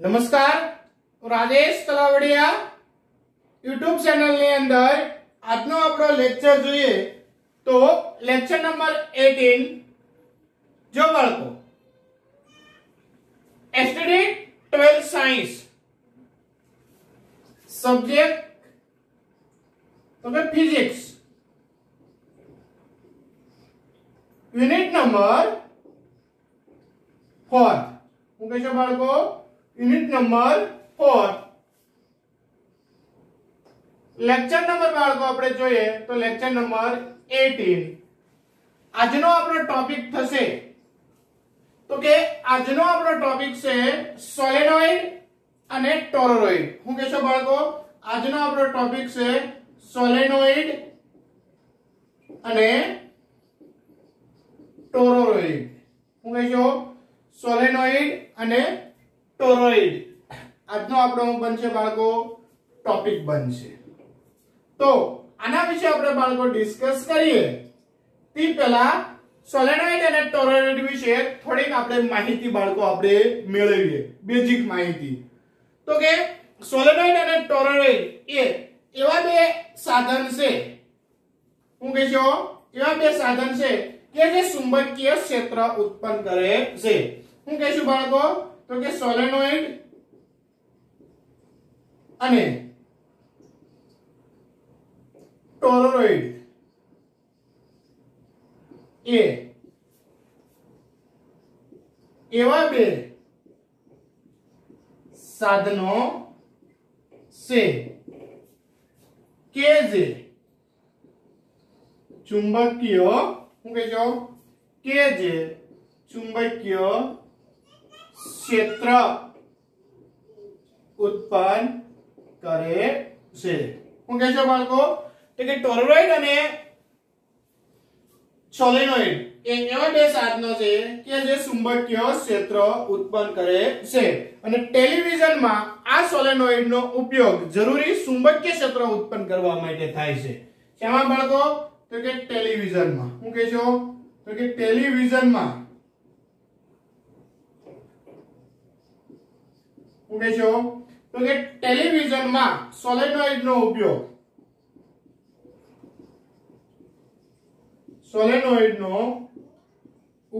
નમસ્કાર, Rajesh તલાવડિયા YouTube channel ની અંદર આજનો આપણો લેક્ચર જોઈએ તો લેક્ચર નંબર 18 જો બાળકો એસટીડી 12 સાયન્સ સબ્જેક્ટ તો કે ફિઝિક્સ યુનિટ નંબર 4 હું કહેશો બાળકો યુનિટ નંબર 4 લેક્ચર નંબર બાળકો આપણે જોઈએ તો લેક્ચર નંબર 18 આજનો આપણો ટોપિક થશે તો કે આજનો આપણો ટોપિક છે સોલેનોઇડ અને ટોરોઇડ હું કહેશો બાળકો આજનો આપણો ટોપિક છે સોલેનોઇડ અને ટોરોઇડ હું કહેશો સોલેનોઇડ અને ટોરોઇડ આજનો આપણો બનશે બાળકો ટોપિક બનશે તો આના વિશે આપણે બાળકો ડિસ્કસ કરીએ તે પહેલા સોલેનોઇડ અને ટોરોઇડ વિશે થોડીક આપણે માહિતી બાળકો આપણે મેળવીએ બેઝિક માહિતી તો કે સોલેનોઇડ અને ટોરોઇડ એ એવા બે સાધન છે હું કહેશો એવા બે સાધન છે કે જે ચુંબકીય ક્ષેત્ર ઉત્પન્ન કરે છે હું કહેશું બાળકો તો કે સોલેનોઇડ અને ટોરોઇડ એ એવા બે સાધનો છે કે જે ચુંબકીય હું કહેજો કે જે ચુંબકીય ક્ષેત્ર ઉત્પન્ન કરે છે હું કહેશો બાળકો તો કે ટોરોઇડ અને સોલેનોઇડ એ એવા બે સાધનો છે કે જે ચુંબકીય ક્ષેત્ર ઉત્પન્ન કરે છે અને ટેલિવિઝનમાં આ સોલેનોઇડનો ઉપયોગ જરૂરી ચુંબકીય ક્ષેત્ર ઉત્પન્ન કરવા માટે થાય છે શેમાં બાળકો તો કે ટેલિવિઝનમાં હું કહેશો તો કે ટેલિવિઝનમાં હું કહેશો તો કે ટેલિવિઝનમાં સોલેનોઇડનો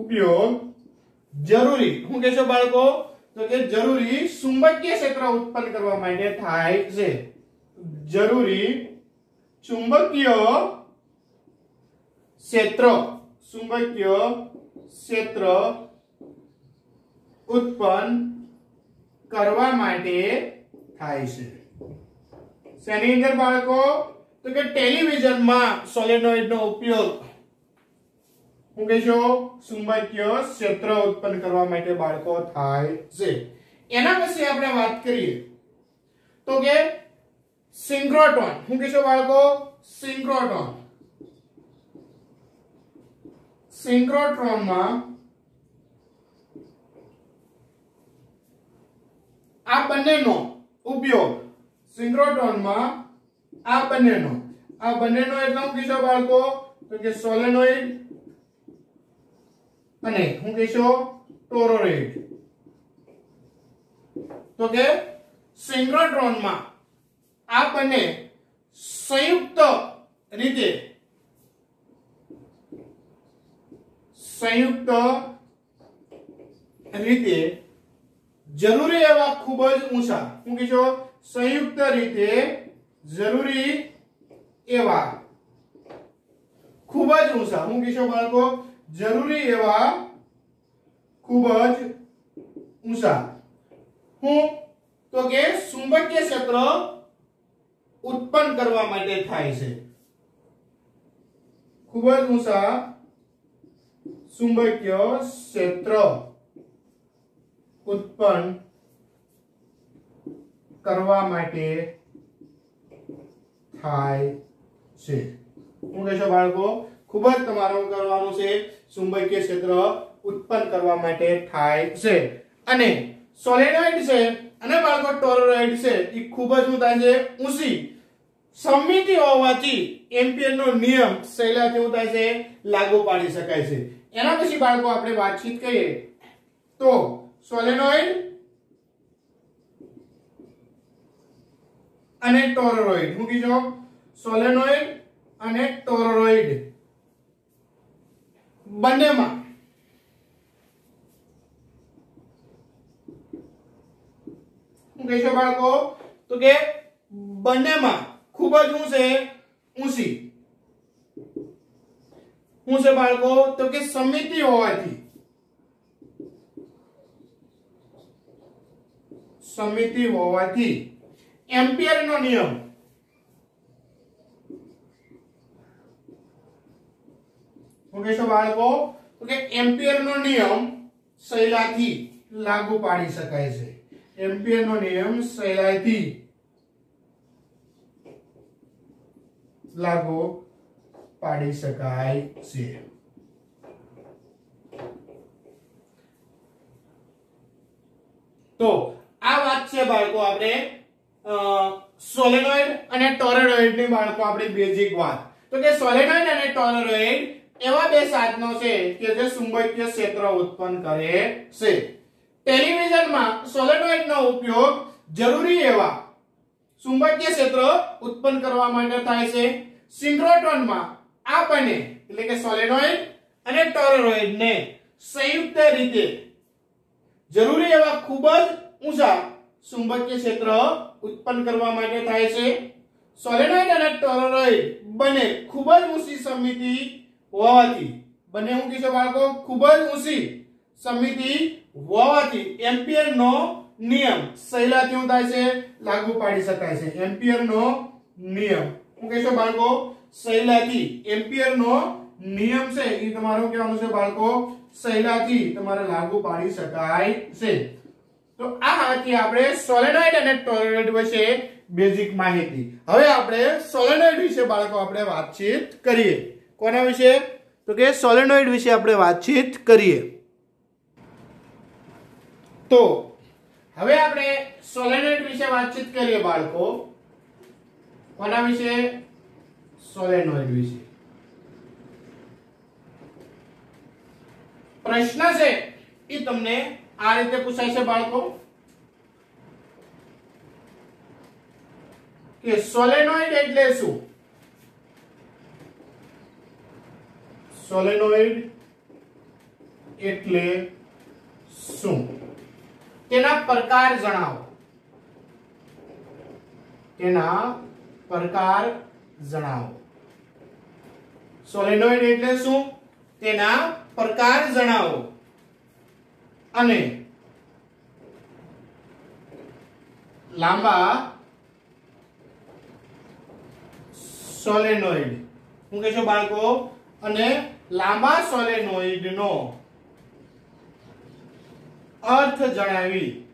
ઉપયોગ જરૂરી હું કહેશો બાળકો તો કે જરૂરી ચુંબકીય ક્ષેત્ર ઉત્પન્ન કરવા માટે થાય છે જરૂરી ચુંબકીય ક્ષેત્ર ઉત્પન્ન કરવા માટે થાય છે શેની અંદર બાળકો તો કે ટેલિવિઝનમાં સોલેનોઇડનો ઉપયોગ હું કહેશો ચુંબકીય ક્ષેત્ર ઉત્પન્ન કરવા માટે બાળકો થાય છે એના પછી આપણે વાત કરીએ તો કે સિન્ક્રોટ્રોન હું કહેશો બાળકો સિન્ક્રોટ્રોનમાં આ બંનેનો ઉપયોગ સિન્ક્રોટ્રોનમાં આ બંનેનો એટલે હું કહેશો બાળકો તો કે સોલેનોઇડ અને હું કહેશો ટોરોઇડ તો કે સિન્ક્રોટ્રોનમાં આ બંને સંયુક્ત રીતે જરૂરી એવા ખૂબ જ ઊંચા હું કહેશો સંયુક્ત રીતે જરૂરી એવા ખૂબ જ ઊંચા હું કહેશો બાળકો જરૂરી એવા ખૂબ જ ઊંચા હું તો કે ચુંબકીય ક્ષેત્ર ઉત્પન્ન કરવા માટે થાય છે ખૂબ જ ઊંચા ચુંબકીય ક્ષેત્ર ઉત્પન્ન કરવા માટે થાય છે હું કહેશો બાળકો ખૂબ જ તમારે કરવાનું છે ચુંબકીય ક્ષેત્ર ઉત્પન્ન કરવા માટે થાય છે અને સોલેનોઇડ છે અને બાળકો ટોરોઇડ છે એ ખૂબ જ શું થાય છે ઊંચી સમમિતિ હોવાથી એમ્પિયરનો નિયમ સહેલાઈથી શું થાય છે લાગુ પાડી શકાય છે એના પછી બાળકો આપણે વાતચીત કરીએ તો સોલેનોઇડ અને ટોરોઇડ શું કીધું સોલેનોઇડ અને ટોરોઇડ બંનેમાં શું કહેશો બાળકો તો કે બંનેમાં ખૂબ જ ઊંચી શું છે બાળકો તો કે સમિતિ હોવાથી એમ્પિયર નો નિયમ શું કહેશો બાળકો તો કે એમ્પિયર નો નિયમ સહેલાઈથી લાગુ પાડી શકાય છે એમ્પિયર નો નિયમ સહેલાઈથી લાગુ પાડી શકાય છે તો આ વાત છે બાળકો આપણે સોલેનોઇડ અને ટોરોઇડ ની બાળકો આપણી બેઝિક વાત તો કે સોલેનોઇડ અને ટોરોઇડ એવા બે સાધનો છે કે જે ચુંબકીય ક્ષેત્ર ઉત્પન્ન કરે છે ટેલિવિઝનમાં સોલેનોઇડ નો ઉપયોગ જરૂરી એવા ચુંબકીય ક્ષેત્ર ઉત્પન્ન કરવા માટે થાય છે સિન્ક્રોટ્રોનમાં આ બંને એટલે કે સોલેનોઇડ અને ટોરોઇડ ને સંયુક્ત રીતે જરૂરી એવા ખૂબ જ ઊંચા ચુંબકીય ક્ષેત્ર ઉત્પન્ન કરવા માટે થાય છે સોલેનોઇડ અને ટોરોઇડ બંને ખૂબ જ ઊંચી સમિતિ હોવાથી બંને હું કહીશું બાળકો ખૂબ જ ઊંચી સમિતિ હોવાથી એમ્પિયર નો નિયમ સહેલાઈથી શું થાય છે લાગુ પાડી શકાય છે એમ્પિયર નો નિયમ હું કહીશું બાળકો સહેલાઈથી એમ્પિયર નો નિયમ છે એ તમારું કહેવાનું છે બાળકો સહેલાઈથી તમારે લાગુ પાડી શકાય છે તો આ હતી આપણે સોલેનોઇડ અને ટોરોઇડ વિશે બેઝિક માહિતી હવે આપણે સોલેનોઇડ વિશે બાળકો આપણે વાતચીત કરીએ કોના વિશે તો કે સોલેનોઇડ વિશે આપણે વાતચીત કરીએ તો હવે આપણે સોલેનોઇડ વિશે વાતચીત કરીએ બાળકો કોના વિશે સોલેનોઇડ વિશે પ્રશ્ન છે એ તમને આ રીતે પૂછાય છે બાળકો કે સોલેનોઇડ એટલે શું સોલેનોઇડ એટલે શું તેના પ્રકાર જણાવો સોલેનોઇડ એટલે શું તેના પ્રકાર જણાવો અને લાંબા સોલેનોઇડ હું કહેશો બાળકો અને લાંબા સોલેનોઇડ નો અર્થ જણાવી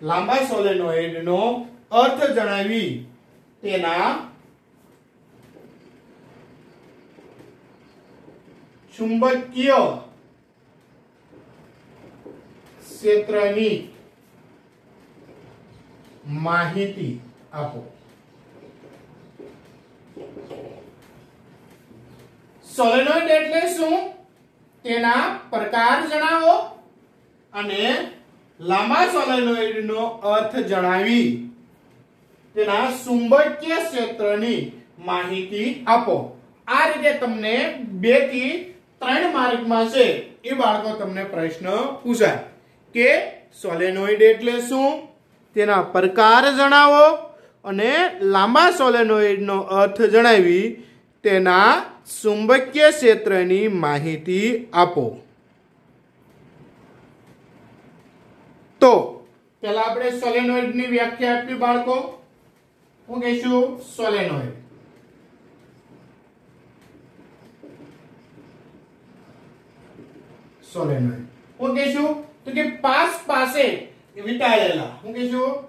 લાંબા સોલેનોઇડ નો અર્થ જણાવી તેના ચુંબકીય ક્ષેત્રની માહિતી આપો સોલેનોઇડ એટલે શું તેના પ્રકાર જણાવો અને લાંબા સોલેનોઇડ નો અર્થ જણાવી તેના ચુંબકીય ક્ષેત્રની માહિતી આપો આ રીતે તમને 2 થી 3 માર્કમાં છે એ બાળકો તમને પ્રશ્ન પૂછાય કે સોલેનોઇડ એટલે શું તેના પ્રકાર જણાવો અને લાંબા સોલેનોઇડ નો અર્થ જણાવી તેના ચુંબકીય ક્ષેત્રની માહિતી આપો તો પહેલા આપણે સોલેનોઇડ ની વ્યાખ્યા આપી બાળકો હું કહીશું સોલેનોઇડ હું કહીશું તો કે પાસ પાસે વીંટાળેલા હું કહીશું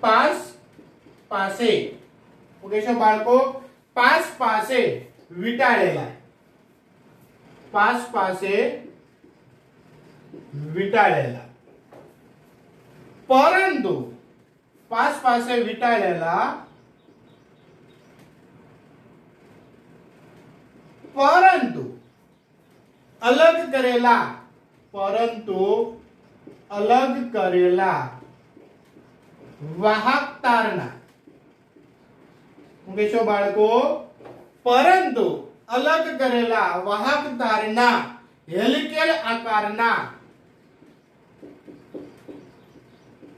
પાસ પાસે હું કહીશું બાળકો પાસ પાસે વીંટાળેલા પરંતુ પાસ પાસે વીંટાળેલા પરંતુ અલગ કરેલા વાહક તારના હું કહેશો બાળકો પરંતુ અલગ કરેલા વાહક તારના હેલિકલ આકારના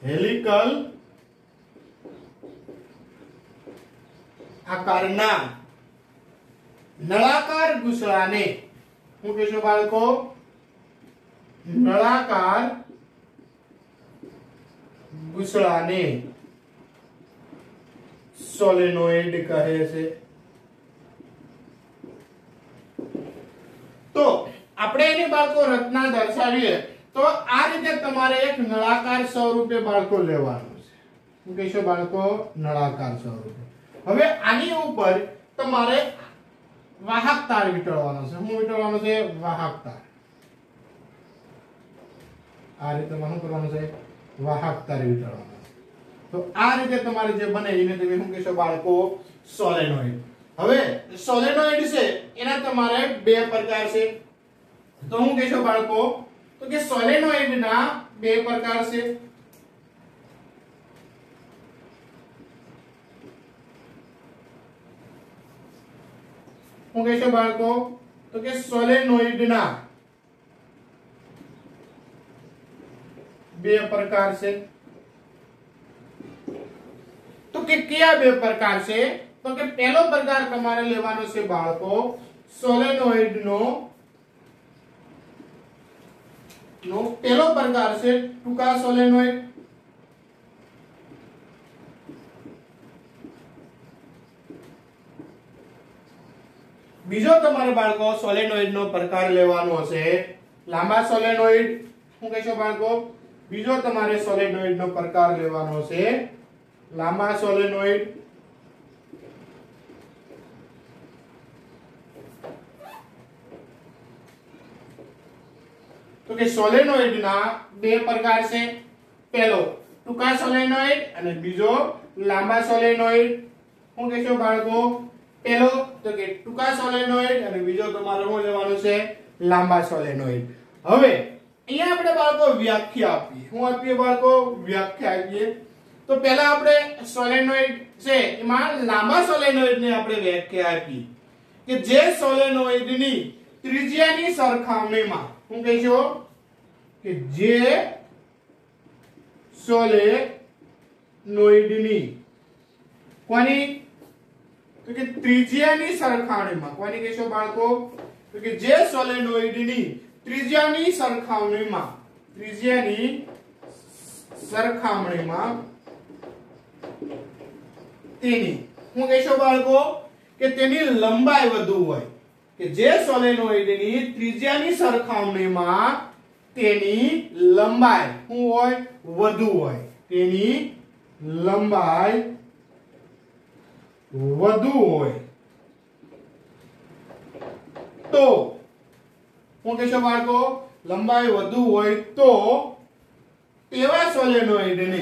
હેલિકલ આકારના નળાકાર ગુસળાને હું કહેશો બાળકો નળાકાર ગુસળાને સોલેનોઇડ કહે છે। તો આપણે એની બાળકો રચના દર્શાવીએ તો આ રીતે તમારે એક નળાકાર સ્વરૂપે બાળકો લેવાનું છે। હું કહીશું બાળકો નળાકાર સ્વરૂપે। હવે આની ઉપર તમારે વાહક તાર વીંટળવાનો છે। શું વીંટળવાનો છે? વાહક તાર। આ રીતે શું કરવાનું છે? વાહક તાર વીંટળવાનો છે। તો આ રીતે તમારે જે બને એને તમે શું કહેશો બાળકો? સોલેનોઇડ। હવે સોલેનોઇડ છે એના તમારે બે પ્રકાર છે। તો હું કહેશો બાળકો તો કે સોલેનોઇડ ના બે પ્રકાર છે। હું કહેશો બાળકો તો કે સોલેનોઇડ ના બે પ્રકાર છે। તો કે કયા બે પ્રકાર છે? તો કે પહેલો પ્રકાર તમારે લેવાનો છે બાળકો સોલેનોઇડ નો પહેલો પ્રકાર છે ટૂંકા સોલેનોઇડ। બીજો તમારે બાળકો સોલેનોઇડ નો પ્રકાર લેવાનો છે લાંબા સોલેનોઇડ। શું કહેશો બાળકો? બીજો તમારે સોલેનોઇડ નો પ્રકાર લેવાનો છે લાંબા સોલેનોઇડ। તો કે સોલેનોઇડ ના બે પ્રકાર છે। પહેલો ટૂંકા સોલેનોઇડ અને બીજો લાંબા સોલેનોઇડ। શું કહેશો બાળકો? પહેલો તો કે ટૂંકા સોલેનોઇડ અને બીજો તમારે શું લેવાનું છે? લાંબા સોલેનોઇડ। હવે અહીંયા આપણે બાળકો વ્યાખ્યા આપીએ। શું આપીએ બાળકો? વ્યાખ્યા આપીએ। તો પહેલા આપણે સોલેનોઇડ છે એમાં લાંબા સોલેનોઇડ ને આપણે વ્યાખ્યા આપી કે જે સોલેનોઇડ ની ત્રિજ્યાની સરખામણીમાં શું કહીશો કે જે સોલેનોઇડ ની કોની તો કે ત્રિજ્યાની સરખામણીમાં કોની કહેશો બાળકો? તો કે જે સોલેનોઇડ ની ત્રિજ્યાની સરખામણીમાં તેની શું કહેશો બાળકો કે તેની લંબાઈ વધુ હોય કે જે સોલેનોઇડ ની ત્રિજ્યાની સરખામણીમાં તેની લંબાઈ શું હોય? વધુ હોય। તેની લંબાઈ વધુ હોય તો શું કહેશો બાળકો? લંબાઈ વધુ હોય તો તેવા સોલેનોઇડ ને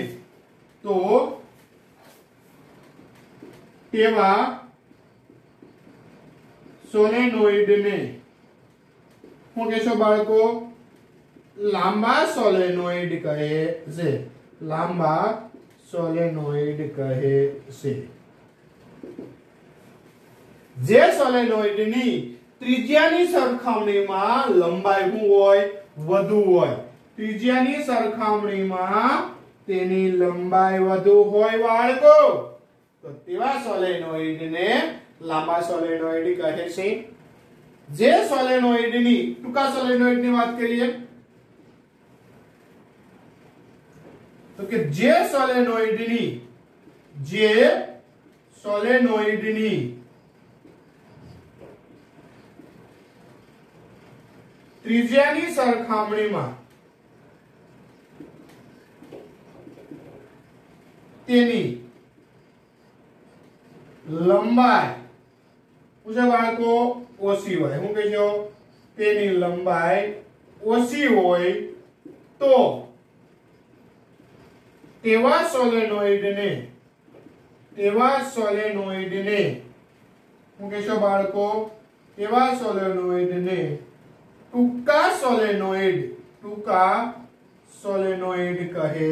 શું કહેશો બાળકો? લાંબા સોલેનોઇડ કહે છે। લાંબા સોલેનોઇડ કહે છે। જે સોલેનોઇડ ની ત્રિજ્યાની સરખામણીમાં લંબાઈ શું હોય? વધુ હોય। ત્રિજ્યાની સરખામણીમાં તેની લંબાઈ વધુ હોય બાળકો તો તેવા સોલેનોઇડ ને લાંબા સોલેનોઇડ કહે છે। જે સોલેનોઇડ ની ટૂંકા સોલેનોઇડ ની વાત કરીએ તો કે જે સોલેનોઇડ ની ત્રિજ્યાની સરખામણીમાં તેની લંબાઈ પૂછે બાળકો ઓછી હોય। શું કહેશો? તેની લંબાઈ ઓછી હોય તો તેવા સોલેનોઇડ ને શું કહેશો બાળકો? તેવા સોલેનોઇડ ને ટૂંકા સોલેનોઇડ કહે છે।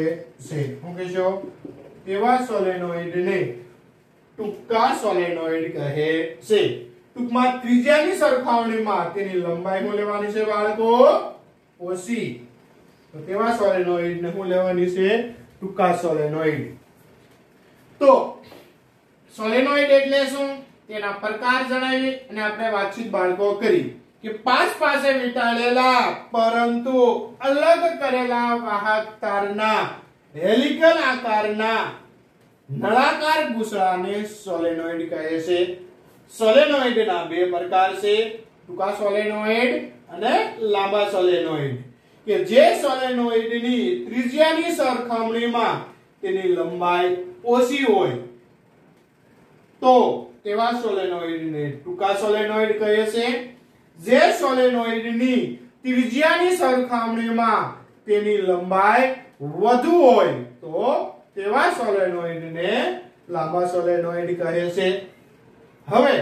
શું કહેશો? એવા સોલેનોઇડને ટૂંકા સોલેનોઇડ કહે છે. ટૂંકમાં ત્રિજ્યાની સરખામણીમાં તેની લંબાઈ શું લેવાની છે બાળકો? ઓછી. તો તેવા સોલેનોઇડને શું લેવાની છે? ટૂંકા સોલેનોઇડ. તો સોલેનોઇડ એટલે શું? તેના પ્રકાર જણાવી અને આપણે વાતચીત બાળકો કરી કે પાસે વીંટાળેલા પરંતુ અલગ કરેલા વાહક તારના હેલિકલ આકારના નળાકાર ગૂંસળાને સોલેનોઇડ કહે છે. સોલેનોઇડના બે પ્રકાર છે, ટૂંકા સોલેનોઇડ અને લાંબા સોલેનોઇડ. કે જે સોલેનોઇડની ત્રિજ્યાની સરખામણીમાં તેની લંબાઈ ઓછી હોય તો તેવા સોલેનોઇડને ટૂંકા સોલેનોઇડ કહે છે. જે સોલેનોઇડની ત્રિજ્યાની સરખામણીમાં તેની લંબાઈ વધુ હોય તો તેવા સોલેનોઇડને લાંબા સોલેનોઇડ કહે છે. હવે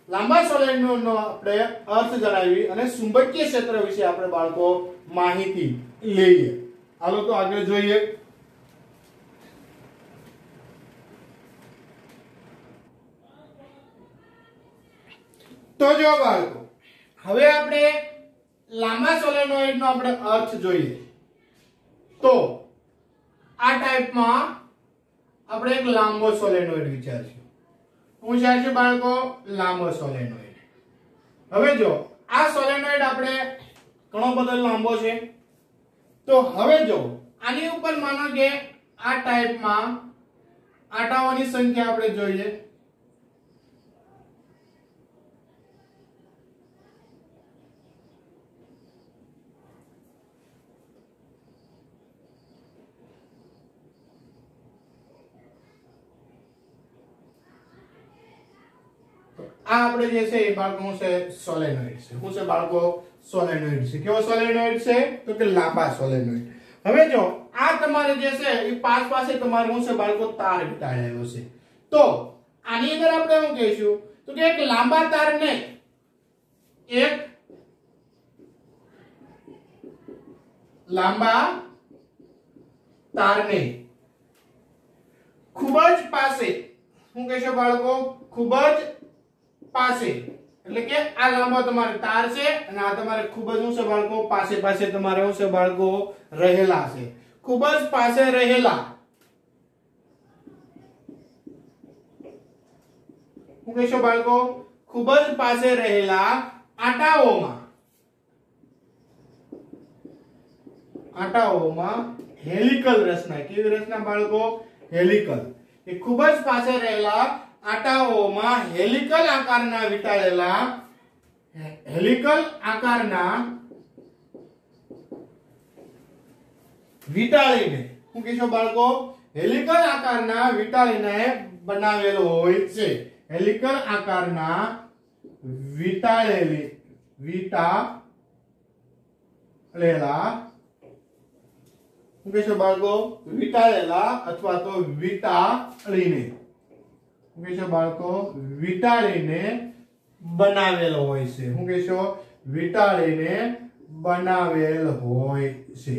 લાંબા સોલેનોઇડનો આપણે અર્થ જણાવી અને ચુંબકીય ક્ષેત્ર વિશે આપણે બાળકો માહિતી લઈએ. હાલો તો આગળ જોઈએ. તો જો બાળકો હવે આપણે લાંબા સોલેનોઇડનો આપણે અર્થ જોઈએ. તો આ ટાઈપમાં આપણે એક લાંબો સોલેનોઇડ વિચારશું. હું વિચારશું બાળકો લાંબો સોલેનોઇડ. હવે જો આ સોલેનોઇડ આપણે ઘણો બધો લાંબો છે. તો હવે જો આની ઉપર માનો કે આ ટાઈપમાં આટાઓની સંખ્યા આપણે જોઈએ. આ આપણે જે છે એ બાળકો શું છે? સોલેનોઇડ છે. શું છે બાળકો? સોલેનોઇડ છે. કેવો સોલેનોઇડ છે? તો કે લાંબા સોલેનોઇડ. હવે જો આ તમારે જે છે એ પાસે તમારે શું છે બાળકો? તાર વીંટાળેલો છે. તો આની અંદર આપણે શું કહીશું તો કે એક લાંબા તારને એક લાંબા તારને ખૂબ જ પાસે શું કહેશો બાળકો? ખૂબ જ પાસે એટલે કે આ લાંબો તમારે તાર છે અને આ તમારે ખૂબ જ શું છે બાળકો? પાસે તમારે શું છે બાળકો? રહેલા છે. ખૂબ જ પાસે રહેલા શું કહેશો બાળકો? ખૂબ જ પાસે રહેલા આટાઓમાં હેલિકલ રચના. કેવી રચના બાળકો? હેલિકલ. એ ખૂબ જ પાસે રહેલા આટાઓમાં હેલિકલ આકારના વીંટાળેલા વીંટાળીને શું કહેશો બાળકો? હેલિકલ આકારના વીંટાળીને બનાવેલો હોય છે. હેલિકલ આકારના વીંટાળેલા શું કહેશો બાળકો? વીંટાળેલા અથવા તો વીંટાળીને શું કહેશો બાળકો? વીંટાળીને બનાવેલો હોય છે. શું કહેશો? વીંટાળીને બનાવેલ હોય છે.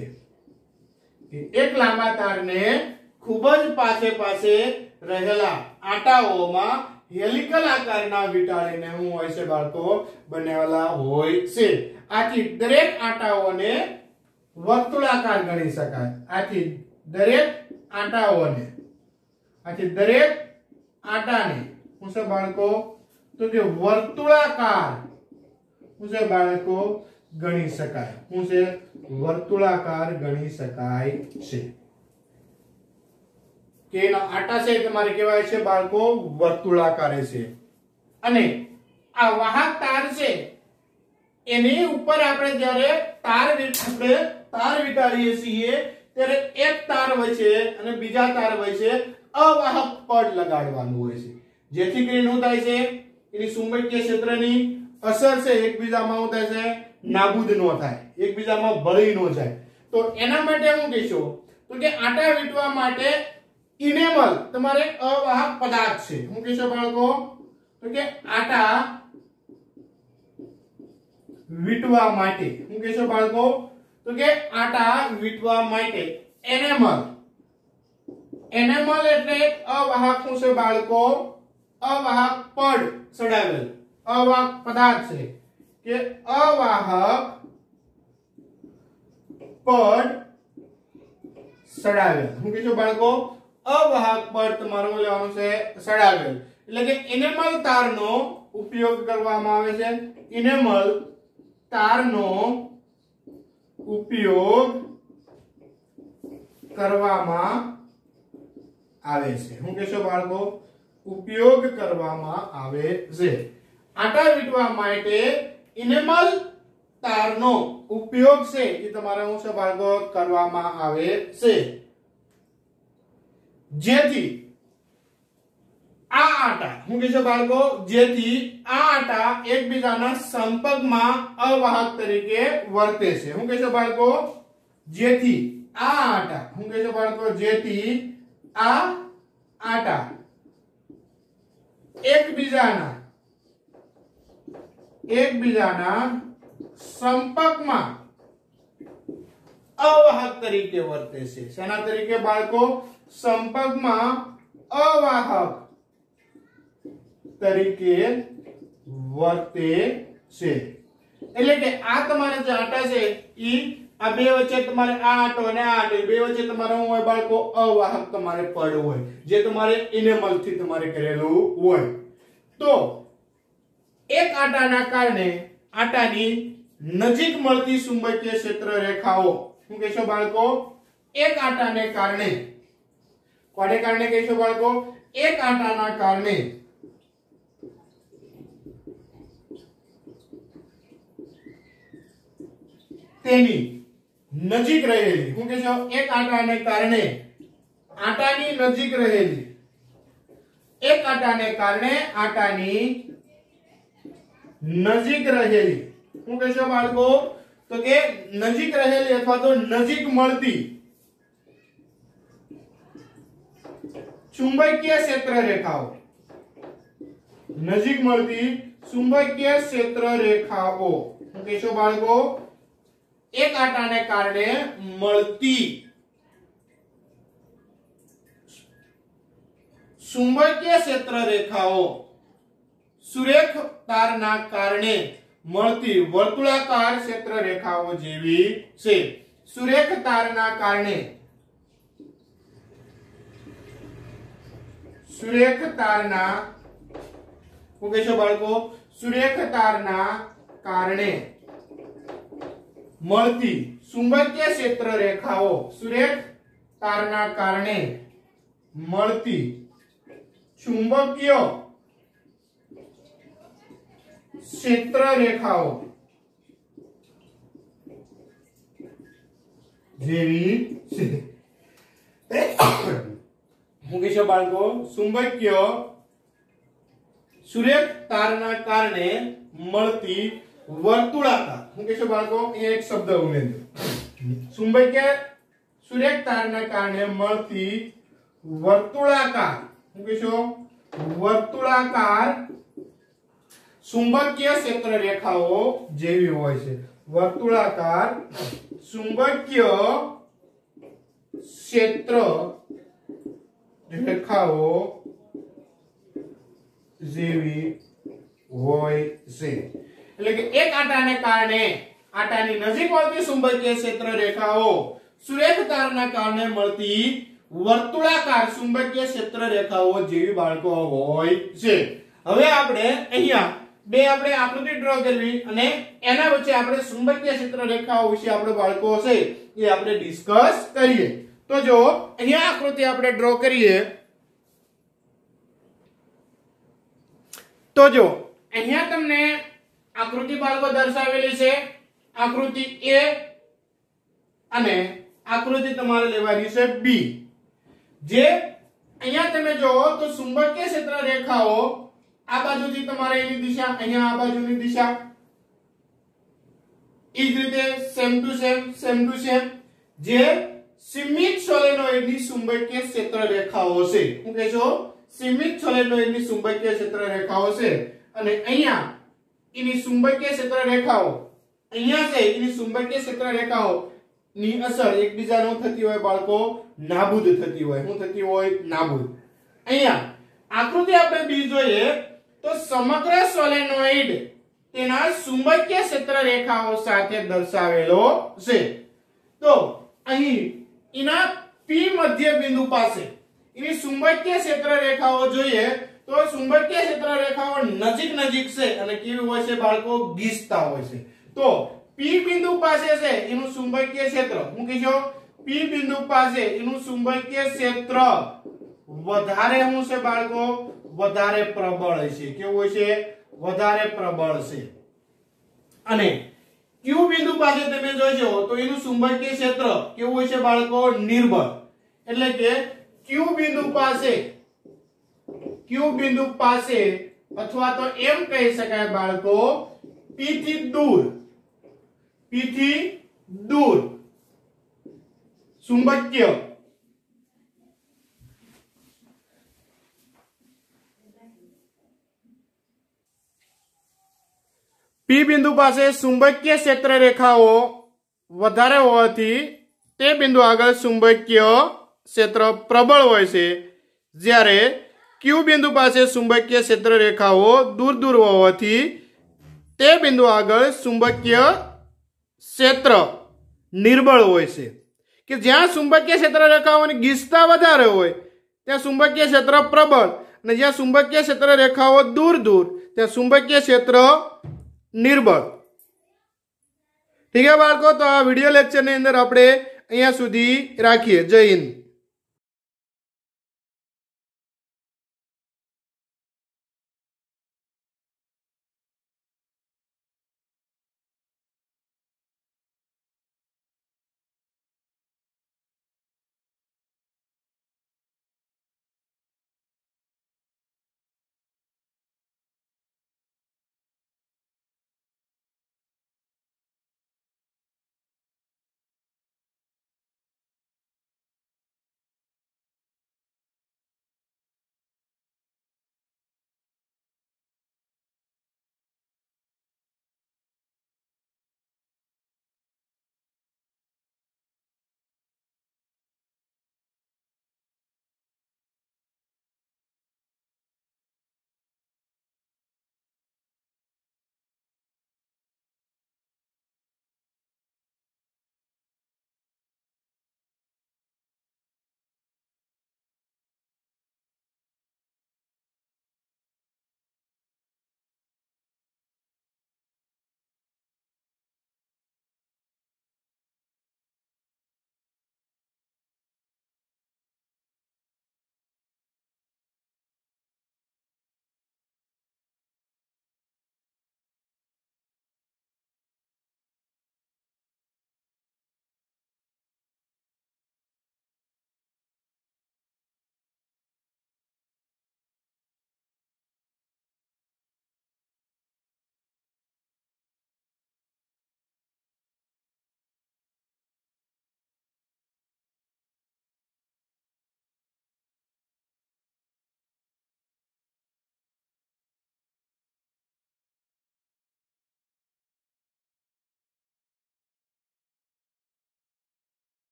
એક લાંબા તારને ખૂબ જ પાસે રહેલા આટાઓમાં હેલિકલ આકારના વીંટાળીને શું હોય છે બાળકો? બનાવેલા હોય છે. આથી દરેક આટાઓને વર્તુળાકાર ગણી શકાય. આથી દરેક આટાને શું છે બાળકો? તો કે વર્તુળાકાર શું છે બાળકો? ગણી શકાય. શું છે? વર્તુળાકાર ગણી શકાય છે. કે એના આટા છે તમારે કહેવાય છે બાળકો? વર્તુળાકાર છે. અને આ વાહક તાર છે એની ઉપર આપણે જ્યારે તાર વીંટાળીએ છીએ ત્યારે એક તાર વચ્ચે અને બીજા તાર વચ્ચે અવાહક પડ લગાડવાનું હોય છે. જેથી કરીને શું થાય છે? એની ચુંબકીય ક્ષેત્રની અસર છે એકબીજામાં શું થાય છે? નાબૂદ ન થાય, એકબીજામાં ભળી ન જાય. તો એના માટે શું કહીશું તો કે આટા વીંટવા માટે ઇનેમલ તમારે અવાહક પદાર્થ છે. શું કહેશો બાળકો? તો કે આટા વીંટવા માટે શું કહેશો બાળકો? તો કે આટા વીંટવા માટે એનેમલ એનેમલ એટલે અવાહક શું છે બાળકો? અવાહક પડ સડાવેલ અવાહક પદાર્થ છે કે અવાહક પડ સડાવેલ. શું કીધું બાળકો? અવાહક પડ તમારું લેવાનું છે સડાવેલ. એટલે કે એનેમલ તારનો ઉપયોગ કરવામાં આવે છે. એનેમલ તારનો ઉપયોગ કરવામાં આવે છે. શું કહેશો બાળકો? ઉપયોગ કરવામાં આવે છે. આટા વીંટવા માટે એનેમલ તારનો ઉપયોગ છે એ તમારે શું છે બાળકો? કરવામાં આવે છે. જેથી આ આટા શું કહેશો બાળકો? જેથી આ આટા એકબીજાના સંપર્કમાં અવાહક તરીકે વર્તે છે. શું કહેશો બાળકો? જેથી આ આટા શું કહેશો બાળકો? જેથી આ આટા એકબીજાના સંપર્કમાં અવાહક તરીકે વર્તે છે. શેના તરીકે બાળકો? સંપર્કમાં અવાહક તરીકે વર્તે છે. એટલે કે આ તમારે જે આટા છે ઈ આ બે વચ્ચે તમારે આ આટો અને આ આટો બે વચ્ચે તમારે શું હોય બાળકો? અવાહક તમારે પડ હોય જે તમારે એનેમલ થી તમારે કરેલું હોય. તો એક આટાના કારણે આટાની નજીક મળતી ચુંબકીય ક્ષેત્ર રેખાઓ શું કહેશો બાળકો? એક આટાને કારણે કોને કારણે કહેશો બાળકો? એક આટાના કારણે તેની નજીક રહેલી શું કહેશો? એક આટાને કારણે આટાની નજીક રહેલી એક આટાને કારણે આટાની નજીક રહેલી શું કહેશો બાળકો? તો કે નજીક રહેલી અથવા તો નજીક મળતી ચુંબકીય ક્ષેત્ર રેખાઓ નજીક મળતી ચુંબકીય ક્ષેત્ર રેખાઓ શું કહેશો બાળકો? એક આટાને કારણે મળતી ચુંબકીય ક્ષેત્ર રેખાઓ સુરેખ તારના કારણે મળતી વર્તુળાકાર ક્ષેત્ર રેખાઓ જેવી છે. સુરેખ તારના કારણે સુરેખ તારના શું કહેશો બાળકો? સુરેખ તારના કારણે મળતી ચુંબકીય ક્ષેત્ર રેખાઓ સુરેખ તારના કારણે મળતી ચુંબકીય ક્ષેત્ર રેખાઓ જેવી છે. શું કહેશો બાળકો? ચુંબકીય સુરેખ તારના કારણે મળતી વર્તુળાકાર શું કહેશો બાળકો? અહીંયા એક શબ્દ ઉમેરજો. ચુંબકીય સુરેખ તારના કારણે મળતી વર્તુળાકાર શું કહેશો? વર્તુળાકાર ચુંબકીય ક્ષેત્ર રેખાઓ જેવી હોય છે. વર્તુળાકાર ચુંબકીય ક્ષેત્ર રેખાઓ જેવી હોય છે. એટલે કે એક આટાને કારણે આટાની નજીક મળતી ચુંબકીય ક્ષેત્ર રેખાઓ સુરેખ તારના કારણે મળતી વર્તુળાકાર ચુંબકીય ક્ષેત્ર રેખાઓ જેવી બાળકો હોય છે. હવે આપણે અહીંયા બે આપણે આકૃતિ ડ્રો કરવી અને એના વચ્ચે આપણે ચુંબકીય ક્ષેત્ર રેખાઓ વિશે આપણે બાળકો છે એ આપણે ડિસ્કસ કરીએ. તો જો અહીંયા આકૃતિ આપણે ડ્રો કરીએ તો જો અહીંયા તમને આકૃતિ બાળકો દર્શાવેલી છે. આકૃતિ A અને આકૃતિ તમારે લેવાની છે B. જે અહીંયા તમે જોવો તો ચુંબકીય ક્ષેત્ર રેખાઓ આ બાજુથી તમારે એની દિશા અહીંયા આ બાજુની દિશા ઈ જ રીતે સેમ ટુ સેમ જે સીમિત સોલેનોઇડની ચુંબકીય ક્ષેત્ર રેખાઓ છે. શું કહેશો? સીમિત સોલેનોઇડની ચુંબકીય ક્ષેત્ર રેખાઓ છે અને અહીંયા એની ચુંબકીય ક્ષેત્ર રેખાઓ અહીંયા છે એની ચુંબકીય ક્ષેત્ર રેખાઓ ની અસર એકબીજાનો થતી હોય બાળકો નાબૂદ થતી હોય. શું થતી હોય? નાબૂદ. અહીંયા આકૃતિ આપણે બી જોઈએ તો સમગ્ર સોલેનોઇડ તેના ચુંબકીય ક્ષેત્ર રેખાઓ સાથે દર્શાવેલો છે. તો અહીં એના પી મધ્ય બિંદુ પાસે એની ચુંબકીય ક્ષેત્ર રેખાઓ જોઈએ તો ચુંબકીય ક્ષેત્ર રેખાઓ નજીક નજીક છે અને કેવી હોય છે બાળકો? ગીચતા હોય છે. તો પી બિંદુ પાસે છે એનું ચુંબકીય ક્ષેત્ર હું કહીશો પી બિંદુ પાસે એનું ચુંબકીય ક્ષેત્ર વધારે શું છે બાળકો? વધારે પ્રબળ છે. કેવું છે? વધારે પ્રબળ છે. અને ક્યુ બિંદુ પાસે તમે જોજો તો એનું ચુંબકીય ક્ષેત્ર કેવું છે બાળકો? નિર્બળ. એટલે કે ક્યુ બિંદુ પાસે અથવા તો એમ કહી શકાય બાળકો પી થી દૂર ચુંબકીય પી બિંદુ પાસે ચુંબકીય ક્ષેત્ર રેખાઓ વધારે હોવાથી તે બિંદુ આગળ ચુંબકીય ક્ષેત્ર પ્રબળ હોય છે, જ્યારે ક્યુ બિંદુ પાસે ચુંબકીય ક્ષેત્ર રેખાઓ દૂર હોવાથી તે બિંદુ આગળ ચુંબકીય ક્ષેત્ર નિર્બળ હોય છે. કે જ્યાં ચુંબકીય ક્ષેત્ર રેખાઓની ગીચતા વધારે હોય ત્યાં ચુંબકીય ક્ષેત્ર પ્રબળ, અને જ્યાં ચુંબકીય ક્ષેત્ર રેખાઓ દૂર ત્યાં ચુંબકીય ક્ષેત્ર નિર્બળ. ઠીક है बाळको, तो आ विडियो लेक्चर ની અંદર આપણે અહીંયા સુધી રાખીએ. જય હિન્દ.